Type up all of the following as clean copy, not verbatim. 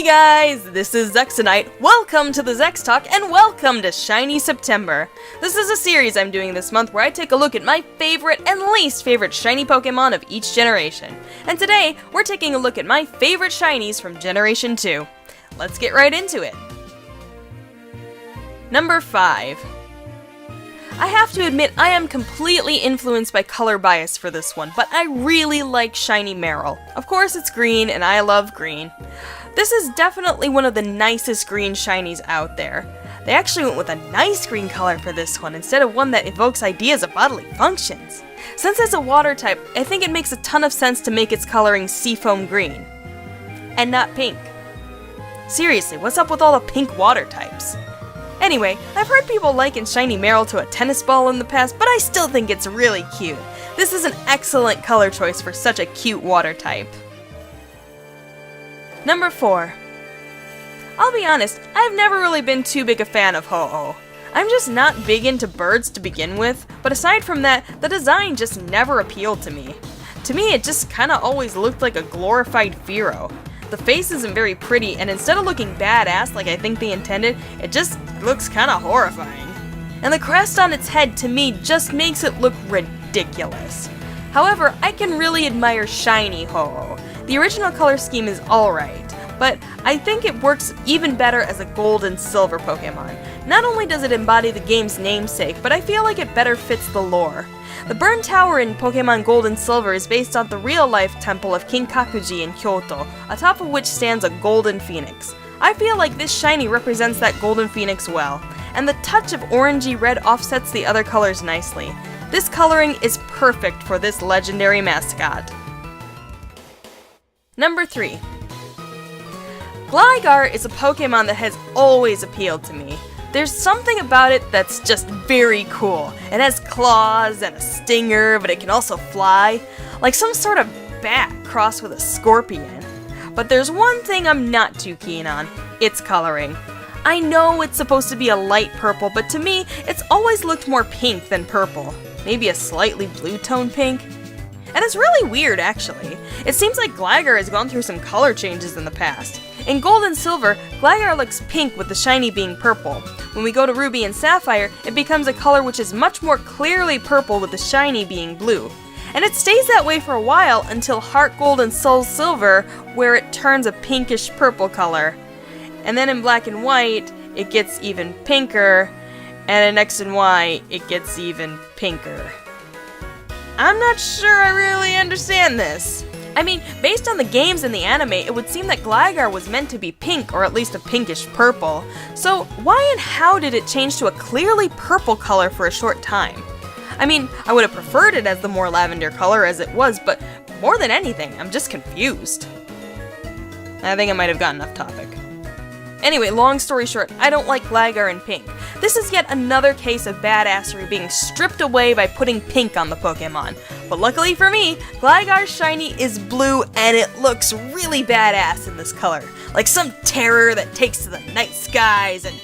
guys, this is Zexanite. Welcome to the Zex Talk and welcome to Shiny September. This is a series I'm doing this month where I take a look at my favorite and least favorite shiny Pokemon of each generation. And today, we're taking a look at my favorite shinies from Generation 2. Let's get right into it. Number 5. I have to admit I am completely influenced by color bias for this one, but I really like shiny Merrill. Of course it's green and I love green. This is definitely one of the nicest green shinies out there. They actually went with a nice green color for this one instead of one that evokes ideas of bodily functions. Since it's a water type, I think it makes a ton of sense to make its coloring seafoam green. And not pink. Seriously, what's up with all the pink water types? Anyway, I've heard people liken shiny Merrill to a tennis ball in the past, but I still think it's really cute. This is an excellent color choice for such a cute water type. Number 4. I'll be honest, I've never really been too big a fan of Ho-Oh. I'm just not big into birds to begin with, but aside from that, the design just never appealed to me. To me, it just kinda always looked like a glorified Fearow. The face isn't very pretty, and instead of looking badass like I think they intended, it just looks kinda horrifying. And the crest on its head, to me, just makes it look ridiculous. However, I can really admire shiny Ho-Oh. The original color scheme is alright, but I think it works even better as a gold and silver Pokemon. Not only does it embody the game's namesake, but I feel like it better fits the lore. The Burn Tower in Pokemon Gold and Silver is based on the real-life temple of King Kakuji in Kyoto, atop of which stands a golden phoenix. I feel like this shiny represents that golden phoenix well, and the touch of orangey red offsets the other colors nicely. This coloring is perfect for this legendary mascot. Number 3. Gligar is a Pokemon that has always appealed to me. There's something about it that's just very cool. It has claws and a stinger, but it can also fly, like some sort of bat crossed with a scorpion. But there's one thing I'm not too keen on, its coloring. I know it's supposed to be a light purple, but to me, it's always looked more pink than purple. Maybe a slightly blue tone pink? And it's really weird, actually. It seems like Gligar has gone through some color changes in the past. In Gold and Silver, Gligar looks pink with the shiny being purple. When we go to Ruby and Sapphire, it becomes a color which is much more clearly purple with the shiny being blue. And it stays that way for a while until Heart Gold and Soul Silver, where it turns a pinkish purple color. And then in Black and White, it gets even pinker, and in X and Y, it gets even pinker. I'm not sure I really understand this. I mean, based on the games and the anime, it would seem that Gligar was meant to be pink, or at least a pinkish purple. So why and how did it change to a clearly purple color for a short time? I mean, I would have preferred it as the more lavender color as it was, but more than anything, I'm just confused. I think I might have gotten off topic. Anyway, long story short, I don't like Gligar in pink. This is yet another case of badassery being stripped away by putting pink on the Pokemon. But luckily for me, Gligar's shiny is blue and it looks really badass in this color. Like some terror that takes to the night skies and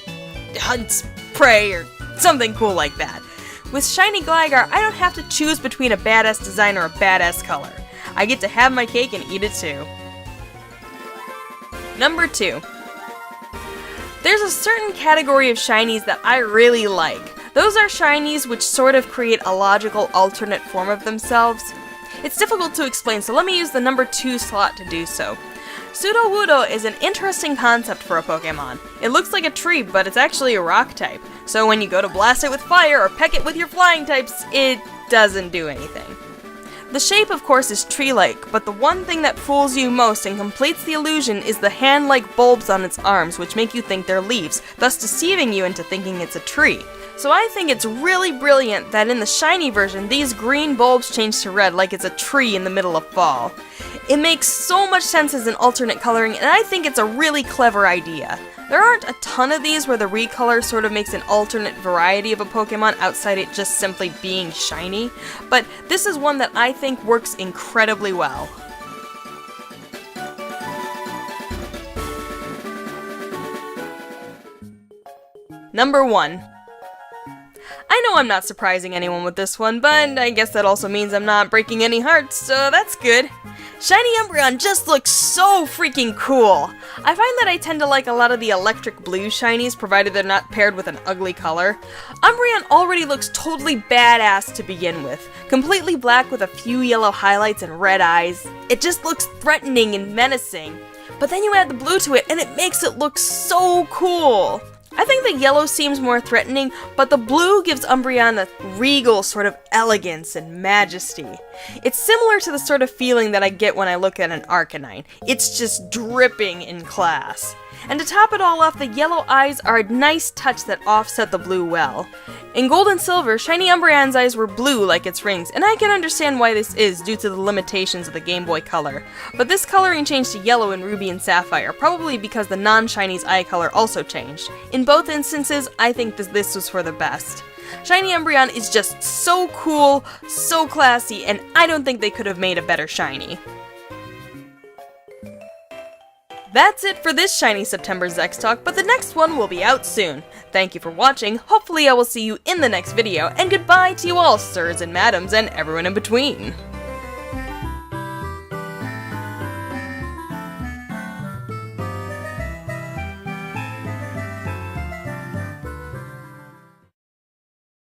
hunts prey or something cool like that. With shiny Gligar, I don't have to choose between a badass design or a badass color. I get to have my cake and eat it too. Number 2. There's a certain category of shinies that I really like. Those are shinies which sort of create a logical alternate form of themselves. It's difficult to explain, so let me use the number 2 slot to do so. Sudowoodo is an interesting concept for a Pokemon. It looks like a tree, but it's actually a rock type. So when you go to blast it with fire or peck it with your flying types, it doesn't do anything. The shape, of course, is tree-like, but the one thing that fools you most and completes the illusion is the hand-like bulbs on its arms, which make you think they're leaves, thus deceiving you into thinking it's a tree. So I think it's really brilliant that in the shiny version, these green bulbs change to red like it's a tree in the middle of fall. It makes so much sense as an alternate coloring, and I think it's a really clever idea. There aren't a ton of these where the recolor sort of makes an alternate variety of a Pokemon outside it just simply being shiny, but this is one that I think works incredibly well. Number 1. I know I'm not surprising anyone with this one, but I guess that also means I'm not breaking any hearts, so that's good. Shiny Umbreon just looks so freaking cool! I find that I tend to like a lot of the electric blue shinies, provided they're not paired with an ugly color. Umbreon already looks totally badass to begin with. Completely black with a few yellow highlights and red eyes. It just looks threatening and menacing. But then you add the blue to it and it makes it look so cool! I think the yellow seems more threatening, but the blue gives Umbreon a regal sort of elegance and majesty. It's similar to the sort of feeling that I get when I look at an Arcanine. It's just dripping in class. And to top it all off, the yellow eyes are a nice touch that offset the blue well. In Gold and Silver, Shiny Umbreon's eyes were blue like its rings, and I can understand why this is due to the limitations of the Game Boy Color. But this coloring changed to yellow in Ruby and Sapphire, probably because the non-Shiny's eye color also changed. In both instances, I think this was for the best. Shiny Umbreon is just so cool, so classy, and I don't think they could have made a better shiny. That's it for this Shiny September Zex Talk, but the next one will be out soon. Thank you for watching, hopefully I will see you in the next video, and goodbye to you all, sirs and madams, and everyone in between.